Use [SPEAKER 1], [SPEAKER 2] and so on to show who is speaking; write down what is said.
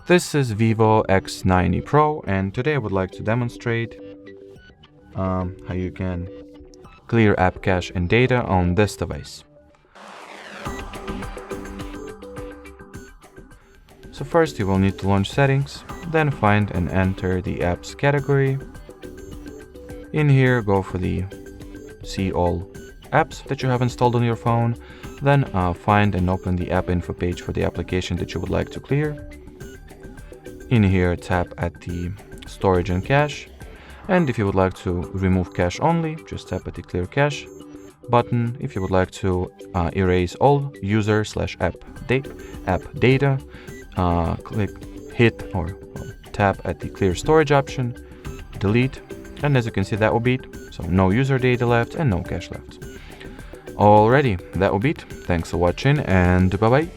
[SPEAKER 1] This is VIVO X90 Pro, and today I would like to demonstrate how you can clear app cache and data on this device. So first you will need to launch settings, then find and enter the apps category. In here go for the see all apps that you have installed on your phone, then find and open the app info page for the application that you would like to clear. In here tap at the storage and cache, and if you would like to remove cache only, just tap at the clear cache button. If you would like to erase all user/app data, hit or tap at the clear storage option, delete, and as you can see that will be it. So no user data left and no cache left. Alrighty, that will be it. Thanks for watching and bye bye.